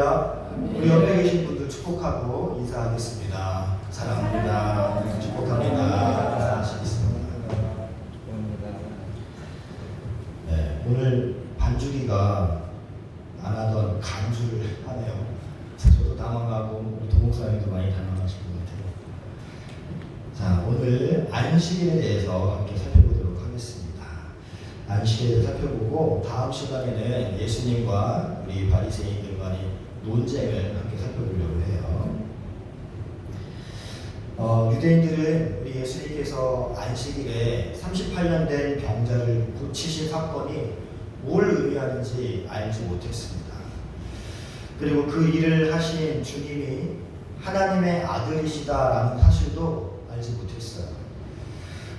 할렐루야. 우리 옆에 계신 분들 축복하고 인사하겠습니다. 사랑합니다. 축복합니다. 인사하시겠습니다. 네, 오늘 반주기가 안 하던 간주를 하네요. 저도 당황하고 우리 도목사님도 많이 당황하실 것 같아요. 자, 오늘 안식일에 대해서 함께 살펴보도록 하겠습니다. 안식일을 살펴보고 다음 시간에는 예수님과 우리 바리새인들 간의 논쟁을 함께 살펴보려고 해요. 유대인들은 우리 예수님께서 안식일에 38년 된 병자를 고치신 사건이 뭘 의미하는지 알지 못했습니다. 그리고 그 일을 하신 주님이 하나님의 아들이시다라는 사실도 알지 못했어요.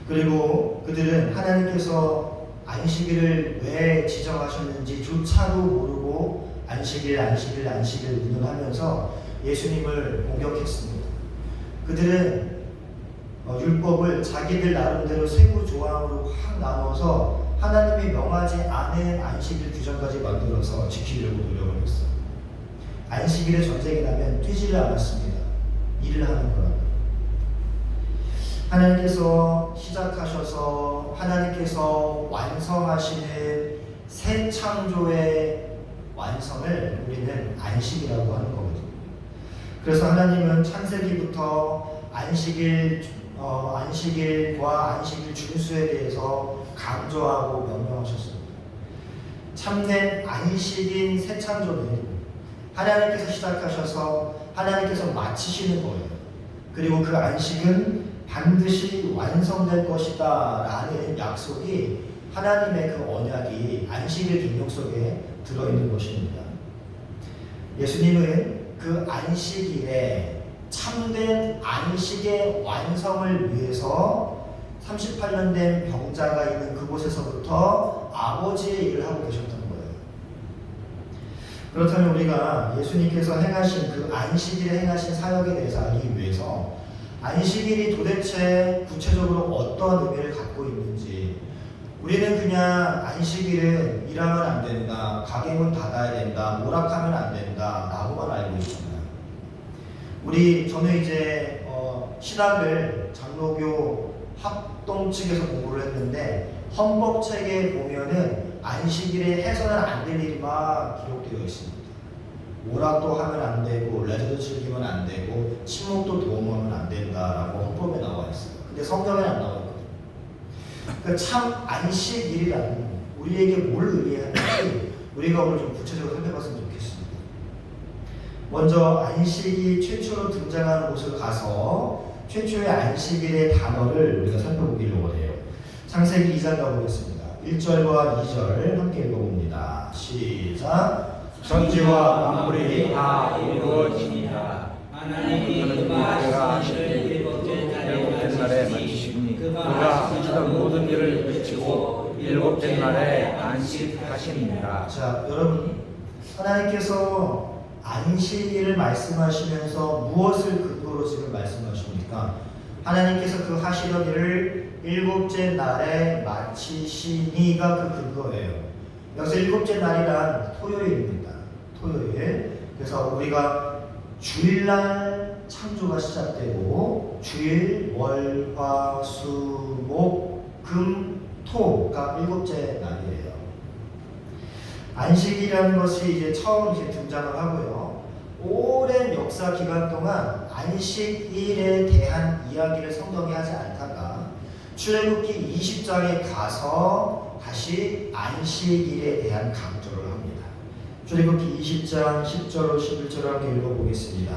그리고 그들은 하나님께서 안식일을 왜 지정하셨는지조차도 모르고 안식일 운운하면서 예수님을 공격했습니다. 그들은 율법을 자기들 나름대로 세부 조항으로 확 나눠서 하나님이 명하지 않은 안식일 규정까지 만들어서 지키려고 노력을 했어요. 안식일에 전쟁이 나면 뛰지를 않았습니다. 일을 하는 거라고. 하나님께서 시작하셔서 하나님께서 완성하시는 새 창조의 완성을 우리는 안식이라고 하는 거거든요. 그래서 하나님은 창세기부터 안식일과 안식일 준수에 대해서 강조하고 명령하셨습니다. 참된 안식인 새 창조는 하나님께서 시작하셔서 하나님께서 마치시는 거예요. 그리고 그 안식은 반드시 완성될 것이다 라는 약속이 하나님의 그 언약이 안식일 계명 속에 들어있는 것입니다. 예수님은 그 안식일에 참된 안식의 완성을 위해서 38년 된 병자가 있는 그곳에서부터 아버지의 일을 하고 계셨던 거예요. 그렇다면 우리가 예수님께서 행하신 그 안식일에 행하신 사역에 대해서 알기 위해서 안식일이 도대체 구체적으로 어떤 의미를 갖고 있는지, 우리는 그냥 안식일은 일하면 안 된다, 가게 문 닫아야 된다, 오락하면 안 된다 라고만 알고 있잖아요. 저는 이제 신학을 장로교 합동 측에서 공부를 했는데 헌법책에 보면은 안식일에 해서는 안 될 일만 기록되어 있습니다. 오락도 하면 안 되고 레저도 즐기면 안 되고 침묵도 도움하면 안 된다라고 헌법에 나와 있어요. 근데 성경에 안 나와 있거든요. 그러니까 참 안식일이라는 우리에게 뭘 의미하는지 우리가 오늘 좀 구체적으로 살펴봤으면 좋겠습니다. 먼저 안식이 최초로 등장하는 곳을 가서 최초의 안식일의 단어를 우리가 살펴보기로 원해요. 창세기 2장 가보겠습니다. 1절과 2절 함께 읽어봅니다. 시작. 천지와 만물이 다 이루어지니라. 하나님이 그가 일곱째 날에 마치시니 그가 하시던 모든 일을 그치고 일곱째 날에 안식하시니라. 자, 여러분, 하나님께서 안식일을 말씀하시면서 무엇을 근거로 지금 말씀하십니까? 하나님께서 그 하시던 일을 일곱째 날에 마치시니가 그 근거예요. 여기서 일곱째 날이란 토요일입니다. 토요일. 그래서 우리가 주일날 창조가 시작되고 주일, 월, 화, 수, 목, 금, 토가 일곱째 날이에요. 안식이라는 것이 이제 처음 등장을 하고요. 오랜 역사 기간 동안 안식일에 대한 이야기를 성경이 하지 않다가 출애굽기 20장에 가서 다시 안식일에 대한 강조를 합니다. 출애굽기 20장 10절로 11절을 함께 읽어보겠습니다.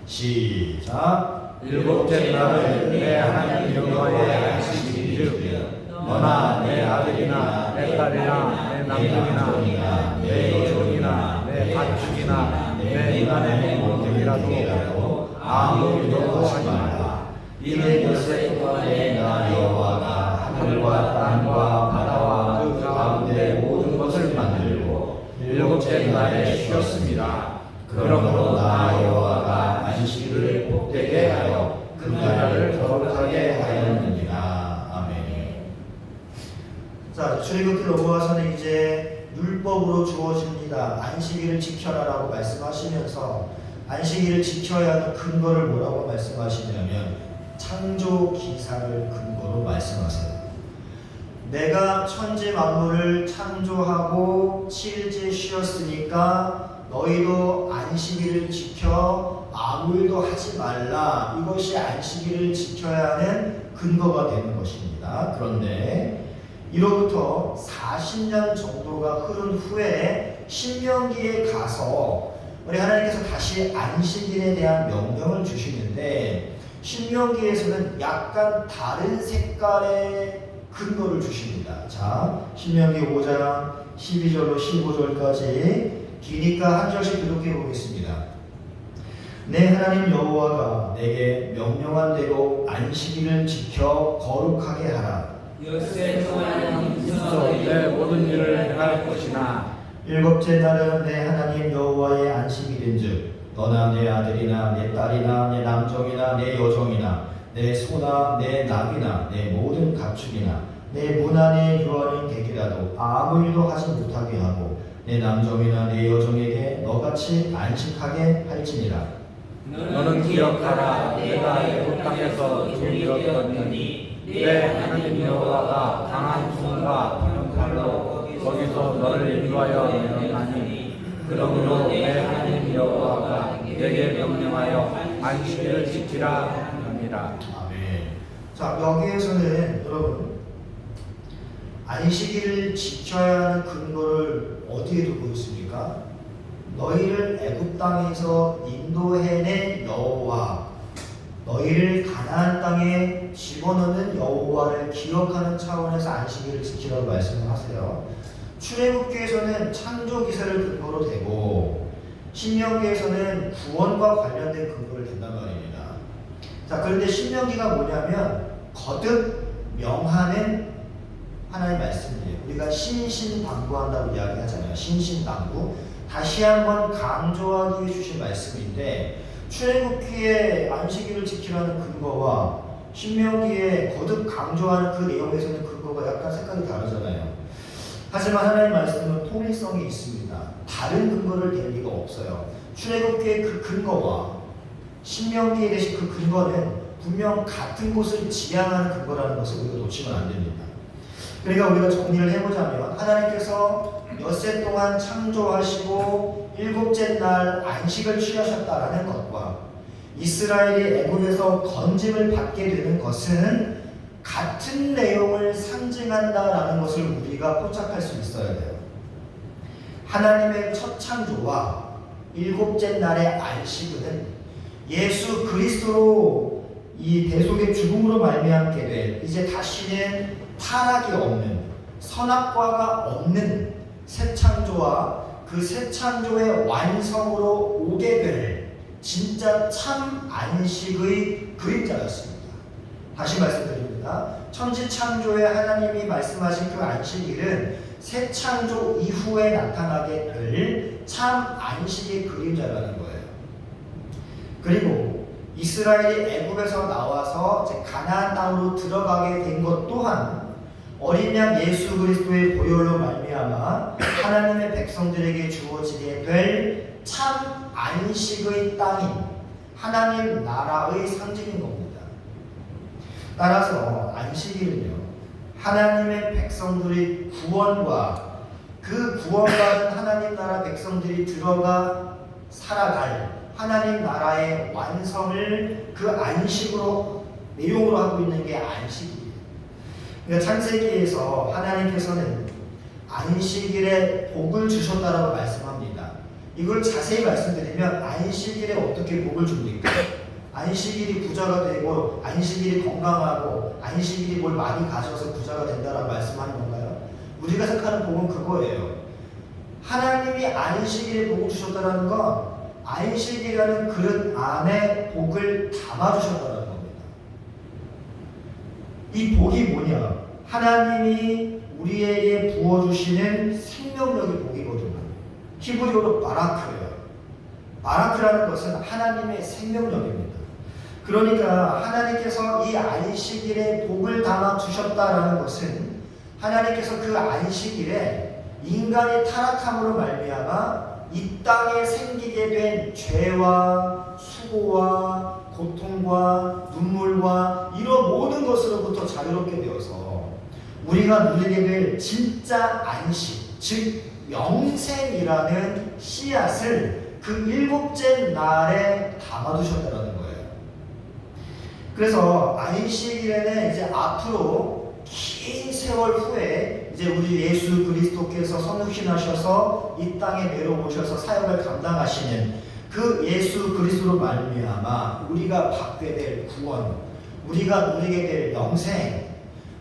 시작. 일곱째 날은 내 하나님 여호와의 안식일이요 너나 내 아들이나 내 딸이나 내 남편이나 내 여종이나 내 가축이나 내 인간의 목적이라도 아무 일도 하지 말라. 이는 엿새 동안에 나 여호와가 하늘과 땅과 바다와 그 가운데 모든 것을 만들고 일곱째 날에 쉬었습니다. 그러므로 나 여호와가 안식일을 복되게 하여 그 나라를 거룩하게 하였느니라. 아멘. 자, 출애굽기 넘어가서는 이제 율법으로 주어집니다. 안식일을 지켜라라고 말씀하시면서 안식일을 지켜야 하는 근거를 뭐라고 말씀하시냐면 창조 기사를 근거로 말씀하세요. 내가 천지 만물을 창조하고 7일째 쉬었으니까 너희도 안식일을 지켜 아무 일도 하지 말라. 이것이 안식일을 지켜야 하는 근거가 되는 것입니다. 그런데 이로부터 40년 정도가 흐른 후에 신명기에 가서 우리 하나님께서 다시 안식일에 대한 명령을 주시는데 신명기에서는 약간 다른 색깔의 근거를 주십니다. 자, 신명기 5장 12절로 15절까지 기니까 한 절씩 교독해 보겠습니다. 내 하나님 여호와가 내게 명령한 대로 안식일을 지켜 거룩하게 하라. 엿새 동안 그래서 내 모든 일을 행할 것이나 일곱째 날은 내 하나님 여호와의 안식일인즉 너나 내 아들이나 내 딸이나 내 남종이나 내 여종이나 내 소나 내 낙이나 내 모든 가축이나 내 문 안에 유하는 객이라도 아무 일도 하지 못하게 하고 내 남종이나 내 여종에게 너같이 안식하게 할지니라. 너는 기억하라. 내가 애굽 땅에서 죽이었더니 내 하나님 여호와가 강한 손과 강한 팔로 거기서 너를 인도하여 내었나니 그러므로 내 하나님 여호와가 내게 명령하여 안식일을 지키라 하니라. 아멘. 자, 여기에서는 여러분 안식일을 지켜야 하는 근거를 어디에 두고 있습니까? 너희를 애굽 땅에서 인도해낸 여호와, 너희를 가나안 땅에 집어넣는 여호와를 기억하는 차원에서 안식일을 지키라고 말씀을 하세요. 출애굽기에서는 창조 기사를 근거로 대고 신명기에서는 구원과 관련된 근거를 댄단 말입니다. 자, 그런데 신명기가 뭐냐면 거듭 명하는 하나의 말씀이에요. 우리가 신신당부한다고 이야기하잖아요. 신신당부. 다시 한번 강조하기 위해 주신 말씀인데 출애굽기에 안식일을 지키라는 근거와 신명기에 거듭 강조하는 그 내용에서는 근거가 약간 색깔이 다르잖아요. 하지만 하나님의 말씀은 통일성이 있습니다. 다른 근거를 댈 리가 없어요. 출애굽기의 그 근거와 신명기에 대신 그 근거는 분명 같은 곳을 지향하는 근거라는 것을 우리가 놓치면 안 됩니다. 그러니까 우리가 정리를 해보자면 하나님께서 엿새 동안 창조하시고 일곱째 날 안식을 취하셨다라는 것과 이스라엘이 애굽에서 건짐을 받게 되는 것은 같은 내용을 상징한다라는 것을 우리가 포착할 수 있어야 돼요. 하나님의 첫 창조와 일곱째 날의 안식은 예수 그리스도로 이 대속의 죽음으로 말미암게 될 이제 다시는 타락이 없는 선악과가 없는 새 창조와 그 새 창조의 완성으로 오게 될 진짜 참 안식의 그림자였습니다. 다시 말씀드립니다. 천지 창조에 하나님이 말씀하신 그 안식일은 새 창조 이후에 나타나게 될 참 안식의 그림자라는 거예요. 그리고 이스라엘이 애굽에서 나와서 가나안 땅으로 들어가게 된 것 또한 어린 양 예수 그리스도의 보혈로 말미암아 하나님의 백성들에게 주어지게 될 참 안식의 땅인 하나님 나라의 상징인 겁니다. 따라서 안식일은요, 하나님의 백성들의 구원과 그 구원받은 하나님 나라 백성들이 들어가 살아갈 하나님 나라의 완성을 그 안식으로 내용으로 하고 있는 게 안식이에요. 그러니까 창세기에서 하나님께서는 안식일에 복을 주셨다라고 말씀합니다. 이걸 자세히 말씀드리면 안식일에 어떻게 복을 줍니까? 안식일이 부자가 되고 안식일이 건강하고 안식일이 뭘 많이 가져서 부자가 된다라고 말씀하는 건가요? 우리가 생각하는 복은 그거예요. 하나님이 안식일에 복을 주셨다는 건 안식이라는 그릇 안에 복을 담아주셨다는 겁니다. 이 복이 뭐냐? 하나님이 우리에게 부어주시는 생명력의 복이거든요. 히브리어로 바라크예요. 바라크라는 것은 하나님의 생명력입니다. 그러니까 하나님께서 이 안식일에 복을 담아주셨다라는 것은 하나님께서 그 안식일에 인간이 타락함으로 말미암아 이 땅에 생기게 된 죄와 수고와 고통과 눈물과 이런 모든 것으로부터 자유롭게 되어서 우리가 누리게 될 진짜 안식, 즉 영생이라는 씨앗을 그 일곱째 날에 담아두셨다는 거예요. 그래서 안식일에는 이제 앞으로 긴 세월 후에 이제 우리 예수 그리스도께서 성육신하셔서 이 땅에 내려오셔서 사역을 감당하시는 그 예수 그리스도로 말미암아 우리가 받게 될 구원, 우리가 누리게 될 영생,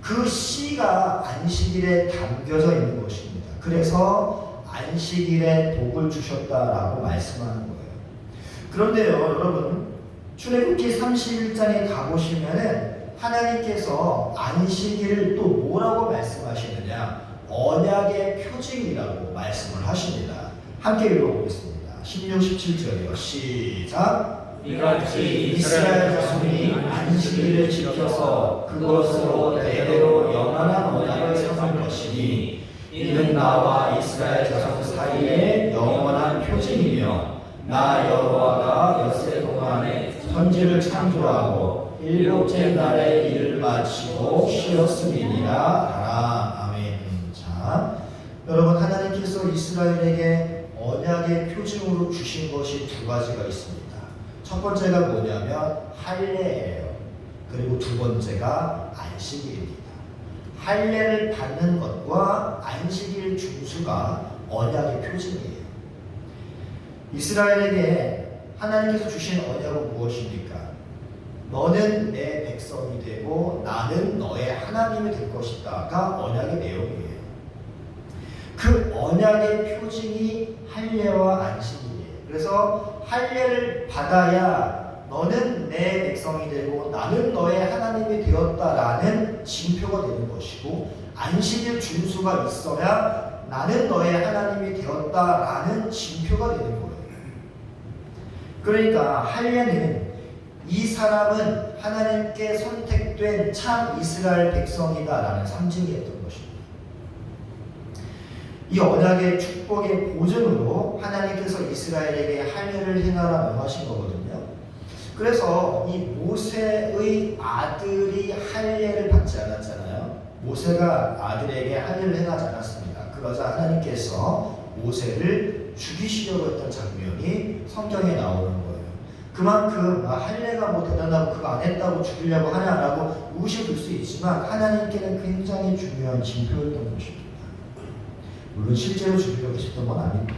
그 씨가 안식일에 담겨져 있는 것입니다. 그래서 안식일에 복을 주셨다라고 말씀하는 거예요. 그런데요, 여러분, 출애굽기 31장에 가보시면은 하나님께서 안식일을 또 뭐라고 말씀하시느냐? 언약의 표징이라고 말씀을 하십니다. 함께 읽어보겠습니다. 16, 17절이요. 시작! 이같이 이스라엘 자손이 안식일을 지켜서 그것으로 대대로 영원한 언약을 세운 것이니 이는 나와 이스라엘 자손 사이에 영원한 표징이며 나 여호와가 엿새 동안에 천지를 창조하고 일곱째 날에 일을 마치고 쉬었음이니라 하라. 아멘. 자, 여러분, 하나님께서 이스라엘에게 언약의 표징으로 주신 것이 두 가지가 있습니다. 첫 번째가 뭐냐면 할례예요. 그리고 두 번째가 안식일입니다. 할례를 받는 것과 안식일 준수가 언약의 표징이에요. 이스라엘에게 하나님께서 주신 언약은 무엇입니까? 너는 내 백성이 되고 나는 너의 하나님이 될 것이다가 언약의 내용이에요. 그 언약의 표징이 할례와 안식일이에요. 그래서 할례를 받아야 너는 내 백성이 되고 나는 너의 하나님이 되었다라는 징표가 되는 것이고, 안식일 준수가 있어야 나는 너의 하나님이 되었다라는 징표가 되는 거예요. 그러니까 할례는 이 사람은 하나님께 선택된 참 이스라엘 백성이다라는 상징이었던 것입니다. 이 언약의 축복의 보증으로 하나님께서 이스라엘에게 할례를 행하라 명하신 거거든요. 그래서 이 모세의 아들이 할례를 받지 않았잖아요. 모세가 아들에게 할례를 행하지 않았습니다. 그러자 하나님께서 모세를 죽이시려고 했던 장면이 성경에 나오는 거예요. 그만큼 할례가 뭐 대단하고 그거 안 했다고 죽이려고 하냐라고 의구심을 들 수 있지만 하나님께는 굉장히 중요한 징표였던 것입니다. 물론 실제로 죽이려고 하셨던 건 아닙니다.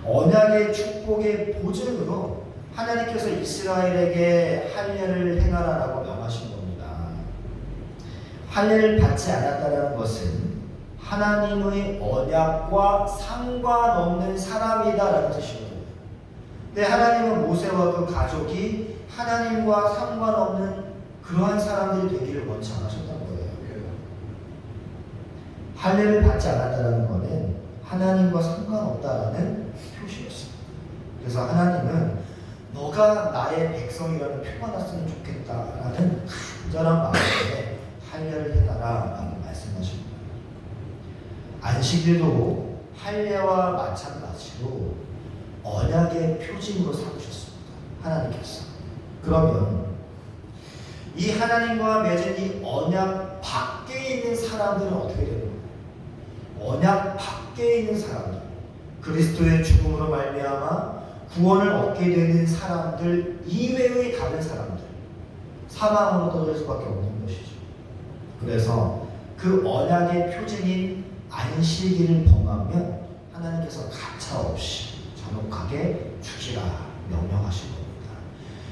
언약의 축복의 보증으로 하나님께서 이스라엘에게 할례를 행하라라고 명하신 겁니다. 할례를 받지 않았다는 것은 하나님의 언약과 상관없는 사람이다라는 뜻이거든요. 근데 하나님은 모세와 그 가족이 하나님과 상관없는 그러한 사람들이 되기를 원치 않으셨던 거예요. 할례를 받지 않았다는 것은 하나님과 상관없다라는 표시였습니다. 그래서 하나님은 너가 나의 백성이라는 표가 났으면 좋겠다라는 간절한 마음에 할례를 해달라라고 말씀하십니다. 안식일도 할례와 마찬가지로 언약의 표징으로 삼으셨습니다. 하나님께서. 그러면 이 하나님과 맺은 이 언약 밖에 있는 사람들은 어떻게 되는 거예요? 언약 밖에 있는 사람들, 그리스도의 죽음으로 말미암아 구원을 얻게 되는 사람들 이외의 다른 사람들, 사망으로 떨어질 수밖에 없는 것이죠. 그래서 그 언약의 표징인 안식일을 범하면 하나님께서 가차없이 잔혹하게 죽이라 명령하신 겁니다.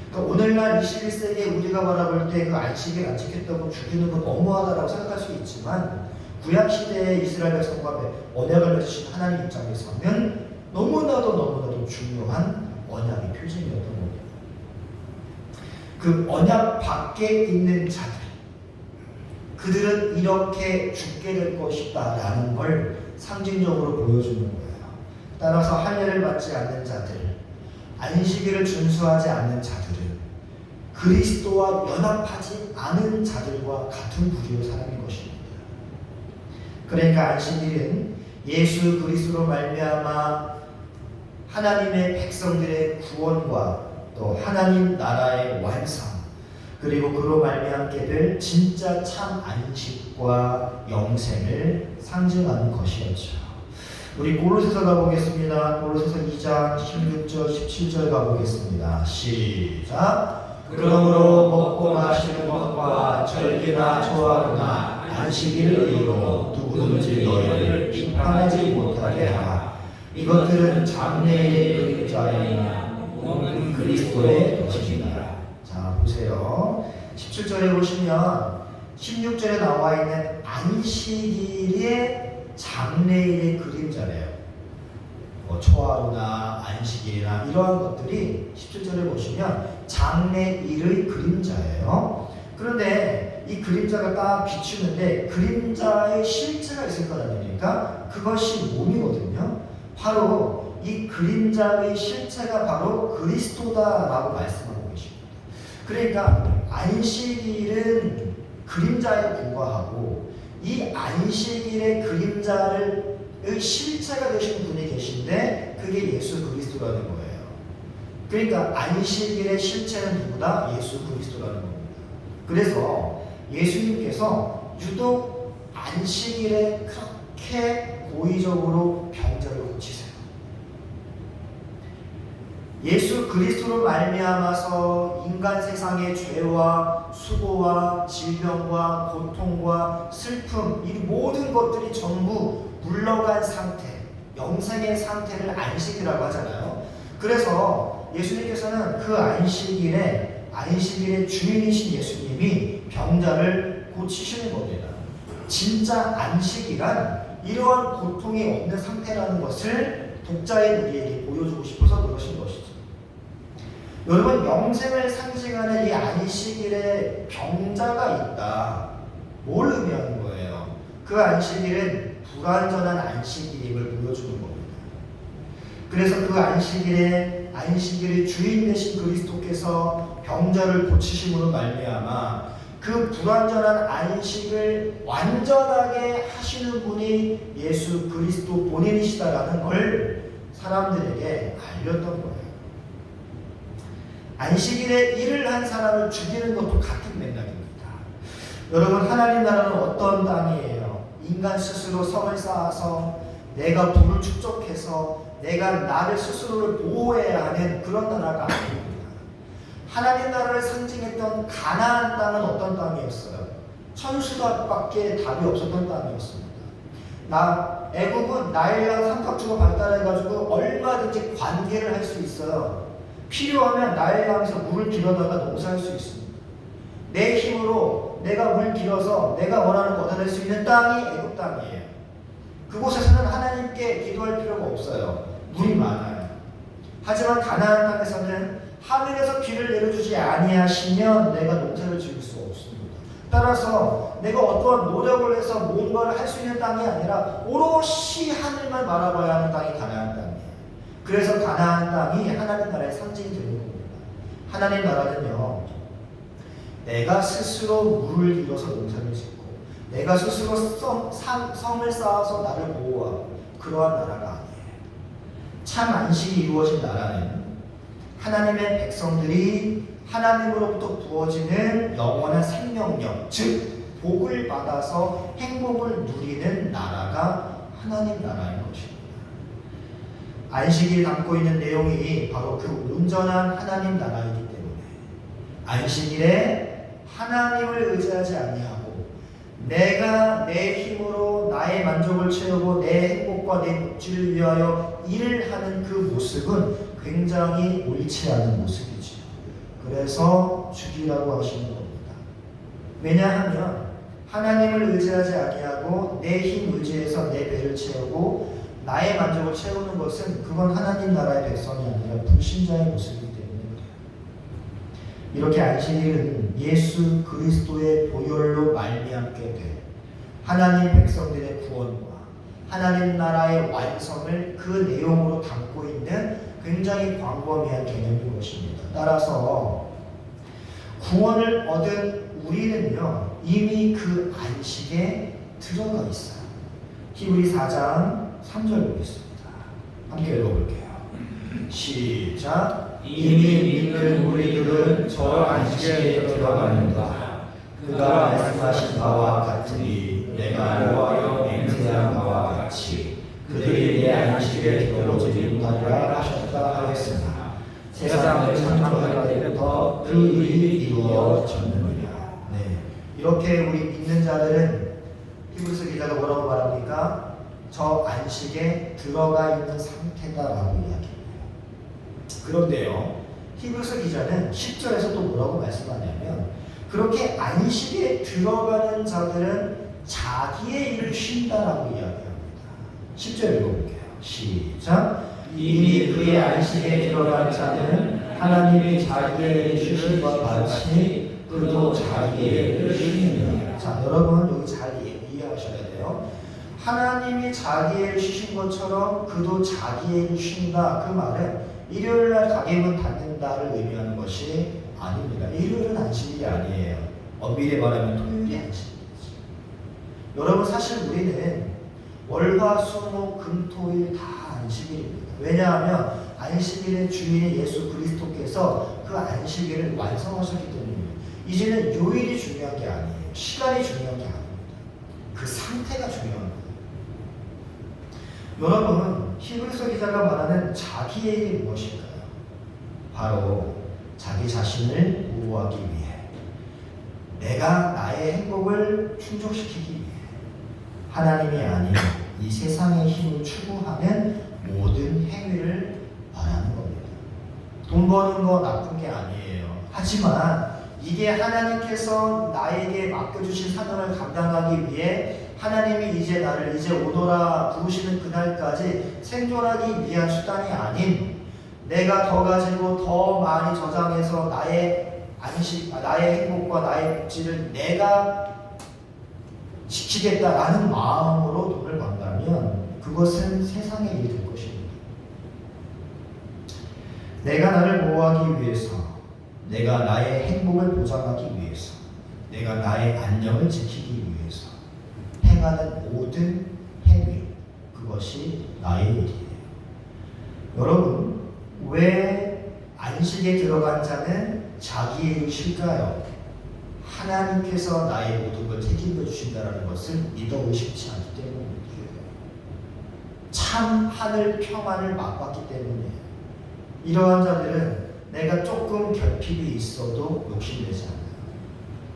그러니까 오늘날 21세기에 우리가 바라볼 때 그 안식일 안 지켰다고 죽이는 건 너무하다라고 생각할 수 있지만, 구약시대의 이스라엘 백성과 언약을 맺으신 하나님 입장에서는 너무나도 중요한 언약의 표징이었던 겁니다. 그 언약 밖에 있는 자들, 그들은 이렇게 죽게 될 것이다 라는 걸 상징적으로 보여주는 거예요. 따라서 할례를 받지 않는 자들, 안식일을 준수하지 않는 자들은 그리스도와 연합하지 않은 자들과 같은 부류의 사람인 것입니다. 그러니까 안식일은 예수 그리스도로 말미암아 하나님의 백성들의 구원과 또 하나님 나라의 완성, 그리고 그로 말미암게 될 진짜 참 안식과 영생을 상징하는 것이었죠. 우리 골로새서 가보겠습니다. 골로새서 2장 16절 17절 가보겠습니다. 시작. 그러므로 먹고 마시는 것과 절기나 초하루나 안식일을 이유로 누구든지 너희를 비판하지 못하게 하라. 이것들은 장래의 그림자이나 몸은 그리스도의 것이니라. 자, 보세요. 17절에 보시면 16절에 나와 있는 안식일의 장래일의 그림자래요. 초하루나 안식일이나 이러한 것들이 17절에 보시면 장래일의 그림자예요. 그런데 이 그림자가 딱 비추는데 그림자의 실체가 있을 거 아닙니까? 그것이 몸이거든요. 바로 이 그림자의 실체가 바로 그리스도다라고 말씀하고 계십니다. 그러니까 안식일은 그림자에 불과하고 이 안식일의 그림자의 실체가 되신 분이 계신데 그게 예수 그리스도라는 거예요. 그러니까 안식일의 실체는 누구다? 예수 그리스도라는 겁니다. 그래서 예수님께서 유독 안식일에 그렇게 고의적으로 병자를 고치세요. 예수 그리스도로 말미암아서 인간 세상의 죄와 수고와 질병과 고통과 슬픔, 이 모든 것들이 전부 물러간 상태, 영생의 상태를 안식이라고 하잖아요. 그래서 예수님께서는 그 안식일의 주인이신 예수님이 병자를 고치시는 겁니다. 진짜 안식이란 이러한 고통이 없는 상태라는 것을 독자인 우리에게 보여주고 싶어서 그러신 것이죠. 여러분, 영생을 상징하는 이 안식일에 병자가 있다. 뭘 의미하는 거예요? 그 안식일은 불완전한 안식일임을 보여주는 겁니다. 그래서 그 안식일의 주인 되신 그리스도께서 병자를 고치심으로 말미암아 그 불완전한 안식을 완전하게 하시는 분이 예수 그리스도 본인이시다라는 걸 사람들에게 알렸던 거예요. 안식일에 일을 한 사람을 죽이는 것도 같은 맥락입니다. 여러분, 하나님 나라는 어떤 땅이에요? 인간 스스로 성을 쌓아서 내가 부를 축적해서 내가 나를 스스로를 보호해야 하는 그런 나라가 아닙니다. 하나님 나라를 상징했던 가나안 땅은 어떤 땅이었어요? 천수답밖에 답이 없었던 땅이었습니다. 애국은 나일강 삼각주가 발달해가지고 얼마든지 관계를 할 수 있어요. 필요하면 나일강에서 물을 길어다가 농사할 수 있습니다. 내 힘으로 내가 물 길어서 내가 원하는 거 얻어낼 수 있는 땅이 애국 땅이에요. 그곳에서는 하나님께 기도할 필요가 없어요. 물이 많아요. 하지만 가나안 땅에서는 하늘에서 비를 내려주지 아니하시면 내가 농사를 지을 수 없습니다. 따라서 내가 어떠한 노력을 해서 뭔가를 할 수 있는 땅이 아니라 오롯이 하늘만 바라봐야 하는 땅이 가나안 땅이에요. 그래서 가나안 땅이 하나님 나라의 상징이 되는 겁니다. 하나님 나라는요, 내가 스스로 물을 길어서 농사를 짓고 내가 스스로 성을 쌓아서 나를 보호하고 그러한 나라가 아니에요. 참 안식이 이루어진 나라는 하나님의 백성들이 하나님으로부터 부어지는 영원한 생명력, 즉 복을 받아서 행복을 누리는 나라가 하나님 나라인 것입니다. 안식일이 담고 있는 내용이 바로 그 온전한 하나님 나라이기 때문에 안식일에 하나님을 의지하지 아니하고 내가 내 힘으로 나의 만족을 채우고 내 행복과 내 복지를 위하여 일을 하는 그 모습은 굉장히 옳지 않은 모습이죠. 그래서 죽이라고 하시는 겁니다. 왜냐하면 하나님을 의지하지 아니하고 내 힘 의지해서 내 배를 채우고 나의 만족을 채우는 것은 그건 하나님 나라의 백성이 아니라 불신자의 모습이기 때문에 이렇게 안식일은 예수 그리스도의 보혈로 말미암게 된 하나님 백성들의 구원과 하나님 나라의 완성을 그 내용으로 담고 있는 굉장히 광범위한 개념인 것입니다. 따라서 구원을 얻은 우리는요, 이미 그 안식에 들어가 있어요. 히브리 4장 3절 보겠습니다. 함께 읽어볼게요. 시작. 이미 믿는 우리들은 저 안식에 들어가는가. 그가 말씀하신 바와 같으니 내가 여호와여 맹세한 바와 같이 그들이 내 안식에 들어오지 못하리라 하셨다 하였으나 세상을 창조할 때부터 그 일이 이루어졌느니라. 네, 이렇게 우리 믿는 자들은 히브리서 기자가 뭐라고 말합니까? 저 안식에 들어가 있는 상태다라고 이야기해요. 그런데요, 히브리서 기자는 10절에서 또 뭐라고 말씀하냐면 그렇게 안식에 들어가는 자들은 자기의 일을 쉰다라고 이야기합니다. 10절 읽어볼게요. 시작. 이미 그의 안식에 들어간 자는 하나님이 자기의 일을 쉬심과 같이 그도 자기의 일을 쉬느니라. 자, 여러분 여기 잘 이해하셔야 돼요. 하나님이 자기의 일을 쉬신 것처럼 그도 자기의 일을 쉰다. 그 말은 일요일날 가게문 닫는다를 의미하는 것이 아닙니다. 일요일은 안식일이 아니에요. 엄밀히 말하면 토요일이 안식일이죠. 여러분 사실 우리는 월화수목금토일 다 안식일입니다. 왜냐하면 안식일의 주인인 예수 그리스도께서 그 안식일을 완성하셨기 때문입니다. 이제는 요일이 중요한 게 아니에요. 시간이 중요한 게 아닙니다. 그 상태가 중요한 거예요. 여러분 히브리서 기자가 말하는 자기의 일이 무엇일까요? 바로 자기 자신을 보호하기 위해, 내가 나의 행복을 충족시키기 위해, 하나님이 아닌 이 세상의 힘을 추구하는 모든 행위를 말하는 겁니다. 돈 버는 거 나쁜 게 아니에요. 하지만 이게 하나님께서 나에게 맡겨주신 사명을 감당하기 위해 하나님이 이제 나를 이제 오너라 부르시는 그날까지 생존하기 위한 수단이 아닌, 내가 더 가지고 더 많이 저장해서 나의 안식, 나의 행복과 나의 복지를 내가 지키겠다라는 마음으로 돈을 번다면 그것은 세상의 일이 될 것입니다. 내가 나를 보호하기 위해서, 내가 나의 행복을 보장하기 위해서, 내가 나의 안녕을 지키기 위해서 행하는 모든 행위, 그것이 나의 일이에요. 여러분, 왜 안식에 들어간 자는 자기의 일을 쉴까요? 하나님께서 나의 모든 걸 책임져 주신다는 것을 믿어 의심치 않기 때문이에요. 참 하늘 평안을 맛봤기 때문이에요. 이러한 자들은 내가 조금 결핍이 있어도 욕심내지 않아요.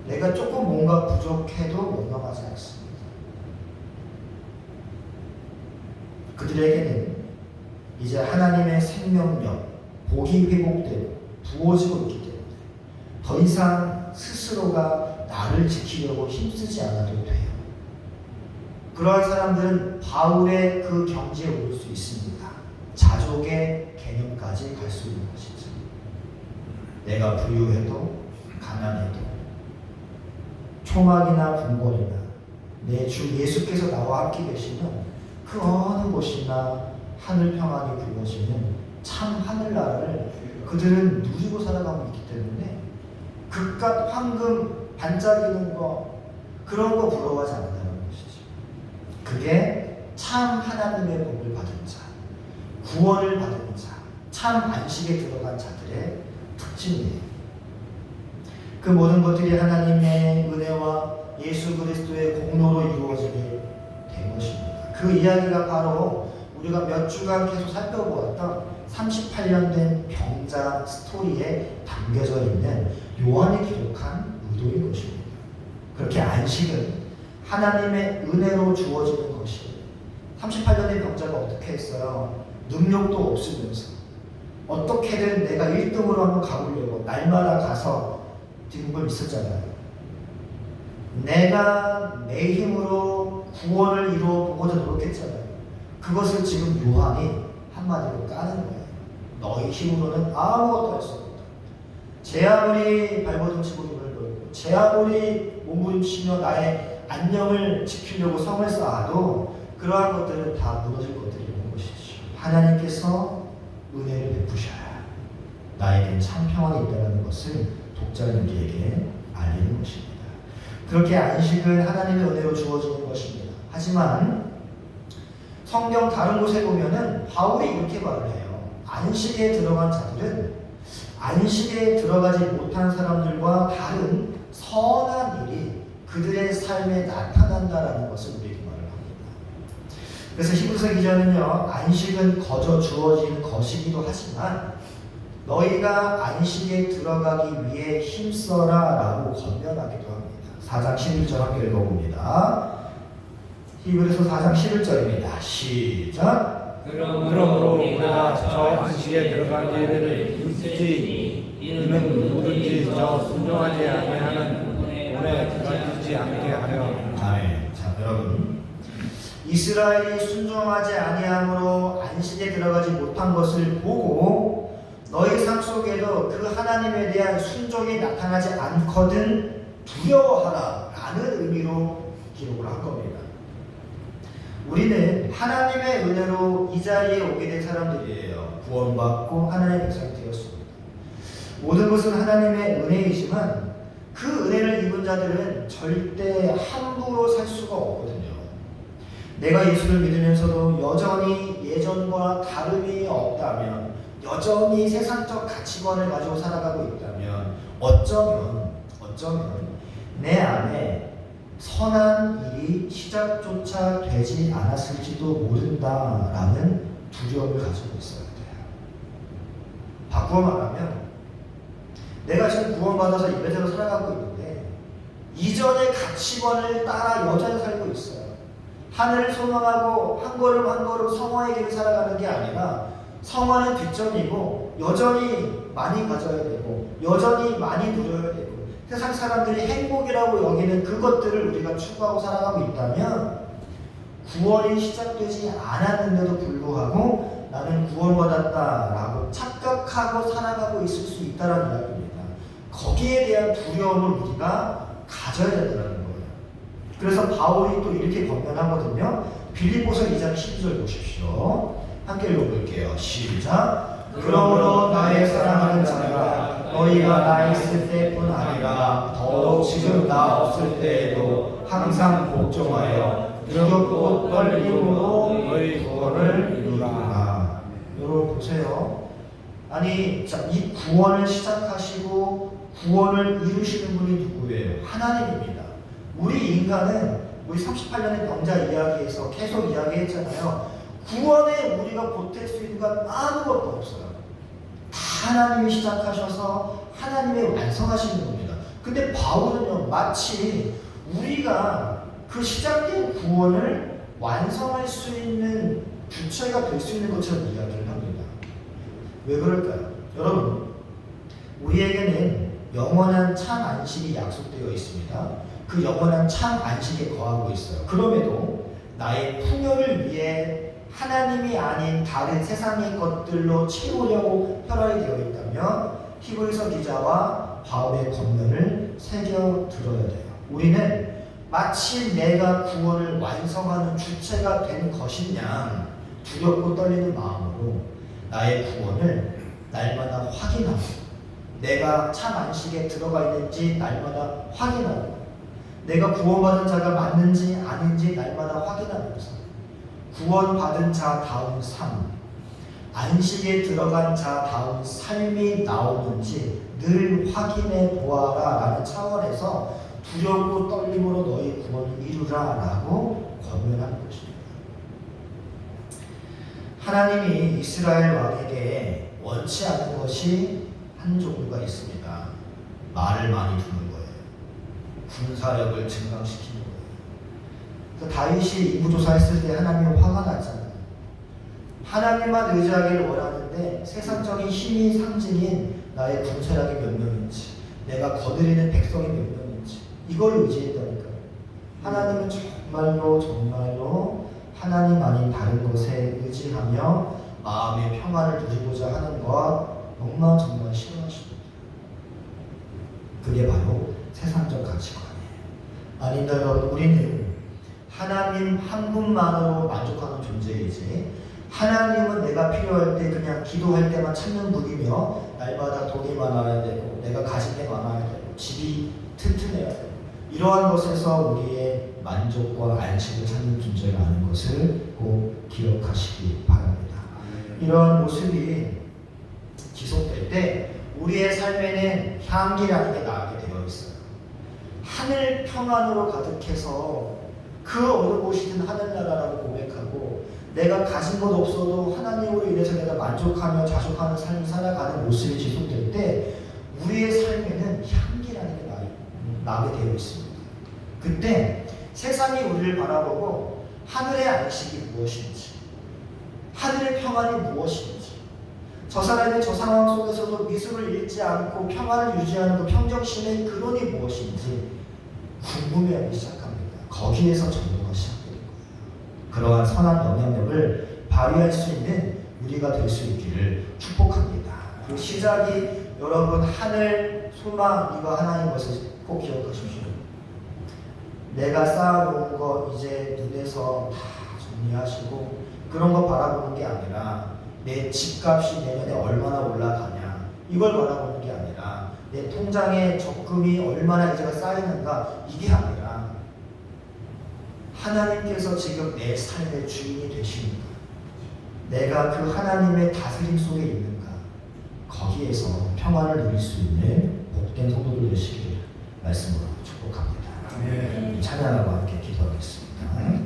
내가 조금 뭔가 부족해도 원망하지 않습니다. 그들에게는 이제 하나님의 생명력, 복이 회복되고 부어지고 있기 때문에 더 이상 스스로가 나를 지키려고 힘쓰지 않아도 돼요. 그러한 사람들은 바울의 그 경지에 오를 수 있습니다. 자족의 개념까지 갈 수 있는 것이죠. 내가 부유해도 가난해도 초막이나 궁궐이나 내 주 예수께서 나와 함께 계시면 그 어느 곳이나 하늘 평안이 부어지는 참 하늘나라를 그들은 누리고 살아가고 있기 때문에 그깟 황금 반짝이는 거, 그런 거 부러워하지 않는다는 것이죠. 그게 참 하나님의 복을 받은 자, 구원을 받은 자, 참 안식에 들어간 자들의 특징이에요. 그 모든 것들이 하나님의 은혜와 예수 그리스도의 공로로 이루어지게 된 것입니다. 그 이야기가 바로 우리가 몇 주간 계속 살펴보았던 38년 된 병자 스토리에 담겨져 있는 요한이 기록한 의도인 것입니다. 그렇게 안식은 하나님의 은혜로 주어지는 것이에요. 38년 된 병자가 어떻게 했어요? 능력도 없으면서 어떻게든 내가 1등으로 한번 가보려고 날마다 가서 등급을 있었잖아요. 내가 내 힘으로 구원을 이루어 보고자 노력했잖아요. 그것을 지금 요한이 한마디로 까는 거예요. 너희 힘으로는 아무것도 할 수 없다. 제 아무리 발버둥 치고 눈을 돌고 제 아무리 몸부림치며 나의 안녕을 지키려고 성을 쌓아도 그러한 것들은 다 무너질 것들이라는 것이죠. 하나님께서 은혜를 베푸셔야 나에겐 참 평안이 있다는 것을 독자들에게 알리는 것입니다. 그렇게 안식은 하나님의 은혜로 주어지는 것입니다. 하지만 성경 다른 곳에 보면은 바울이 이렇게 말을 해요. 안식에 들어간 자들은 안식에 들어가지 못한 사람들과 다른 선한 일이 그들의 삶에 나타난다라는 것을 우리에게 말을 합니다. 그래서 히브리서 기자는요, 안식은 거저 주어진 것이기도 하지만 너희가 안식에 들어가기 위해 힘써라 라고 권면하기도 합니다. 4장 11절 함께 읽어봅니다. 히브리서 4장 11절입니다. 시작. 그러므로 우리가 저 안식에 들어가기를 힘쓰지 이는 누구든지 저 순종하지 아니하는 오래 들어가지 않게 하려. 아멘. 자, 여러분, 이스라엘이 순종하지 아니함으로 안식에 들어가지 못한 것을 보고 너희 삶 속에도 그 하나님에 대한 순종이 나타나지 않거든 두려워하라 라는 의미로 기록을 한 겁니다. 우리는 하나님의 은혜로 이 자리에 오게 된 사람들이에요. 구원받고 하나님의 백성이 되었습니다. 모든 것은 하나님의 은혜이지만 그 은혜를 입은 자들은 절대 함부로 살 수가 없거든요. 내가 예수를 믿으면서도 여전히 예전과 다름이 없다면, 여전히 세상적 가치관을 가지고 살아가고 있다면 어쩌면 내 안에 선한 일이 시작조차 되지 않았을지도 모른다라는 두려움을 가지고 있어야 돼요. 바꾸어 말하면 내가 지금 구원받아서 예배대로 살아가고 있는데 이전의 가치관을 따라 여전히 살고 있어요. 하늘을 소망하고 한 걸음 한 걸음 성화의 길을 살아가는 게 아니라 성화는 뒷전이고 여전히 많이 가져야 되고 여전히 많이 누려야 되고 세상 사람들이 행복이라고 여기는 그것들을 우리가 추구하고 살아가고 있다면 구원이 시작되지 않았는데도 불구하고 나는 구원받았다라고 착각하고 살아가고 있을 수 있다는 이야기입니다. 거기에 대한 두려움을 우리가 가져야 된다는 거예요. 그래서 바울이 또 이렇게 권면하거든요. 빌립보서 2장 12절 보십시오. 함께 읽어볼게요. 시작. 그러므로 나의 사랑하는 자들아 너희가 나 있을 때뿐 아니라 더욱 지금 나 없을 때에도 항상 복종하여 두렵고 떨림으로 너희 구원을 이루라. 여러분 보세요. 아니 이 구원을 시작하시고 구원을 이루시는 분이 누구예요? 하나님입니다. 우리 인간은 우리 38년의 병자 이야기에서 계속 이야기했잖아요. 구원에 우리가 보탤 수 있는 건 아무것도 없어요. 다 하나님이 시작하셔서 하나님이 완성하시는 겁니다. 근데 바울은요, 마치 우리가 그 시작된 구원을 완성할 수 있는 주체가 될 수 있는 것처럼 이야기를 합니다. 왜 그럴까요? 여러분, 우리에게는 영원한 참 안식이 약속되어 있습니다. 그 영원한 참 안식에 거하고 있어요. 그럼에도 나의 풍요를 위해 하나님이 아닌 다른 세상의 것들로 채우려고 혈안이 되어 있다면 히브리서 기자와 바울의 권면을 새겨 들어야 돼요. 우리는 마치 내가 구원을 완성하는 주체가 된 것이냐 두렵고 떨리는 마음으로 나의 구원을 날마다 확인하고 내가 참 안식에 들어가 있는지 날마다 확인하고 내가 구원받은 자가 맞는지 아닌지 날마다 확인하면서 구원받은 자다운 삶, 안식에 들어간 자다운 삶이 나오는지 늘 확인해 보아라 라는 차원에서 두렵고 떨림으로 너희 구원을 이루라 라고 권면하는 것입니다. 하나님이 이스라엘 왕에게 원치 않은 것이 한 종류가 있습니다. 말을 많이 두는 거예요. 군사력을 증강시키는 거예요. 그 다윗이 인구조사했을 때 하나님이 화가 났잖아요. 하나님만 의지하기를 원하는데 세상적인 힘이 상징인 나의 군사력이 몇 명인지 내가 거느리는 백성이 몇 명인지 이걸 의지했다니까요. 하나님은 정말로 하나님 아닌 다른 것에 의지하며 마음의 평안을 누리고자 하는 것 정말 싫어하십니다. 그게 바로 세상적 가치관이에요. 아닌가 여러분, 우리는 하나님 한 분만으로 만족하는 존재이지 하나님은 내가 필요할 때 그냥 기도할 때만 찾는 분이며 날마다 돈이 많아야 되고 내가 가진 게 많아야 되고 집이 튼튼해야 되고 이러한 것에서 우리의 만족과 안식을 찾는 존재가 아닌 것을 꼭 기억하시기 바랍니다. 이런 모습이 지속될 때 우리의 삶에는 향기라는 게 나게 되어 있어요. 하늘 평안으로 가득해서 그 어느 곳이든 하늘나라라고 고백하고 내가 가진 것 없어도 하나님으로 인해서 내가 만족하며 자족하는 삶을 살아가는 모습이 지속될 때 우리의 삶에는 향기라는 게 나게 되어 있습니다. 그때 세상이 우리를 바라보고 하늘의 안식이 무엇인지, 하늘의 평안이 무엇인지, 저 사람의 저 상황 속에서도 미술을 잃지 않고 평안을 유지하는 그 평정심의 근원이 무엇인지 궁금해하기 시작합니다. 거기에서 전도가 시작되는 거예요. 그러한 선한 영향력을 발휘할 수 있는 우리가 될 수 있기를 축복합니다. 그 시작이 여러분 하늘, 소망, 이거 하나인 것을 꼭 기억하십시오. 내가 쌓아놓은 거 이제 눈에서 다 정리하시고 그런 거 바라보는 게 아니라 내 집값이 내년에 얼마나 올라가냐 이걸 바라보는 게 아니라 내 통장에 적금이 얼마나 이제가 쌓이는가 이게 아니라 하나님께서 지금 내 삶의 주인이 되시는가, 내가 그 하나님의 다스림 속에 있는가, 거기에서 평안을 누릴 수 있는 복된 성도들 되시기를 말씀으로 축복합니다. 찬양하고 함께 기도하겠습니다.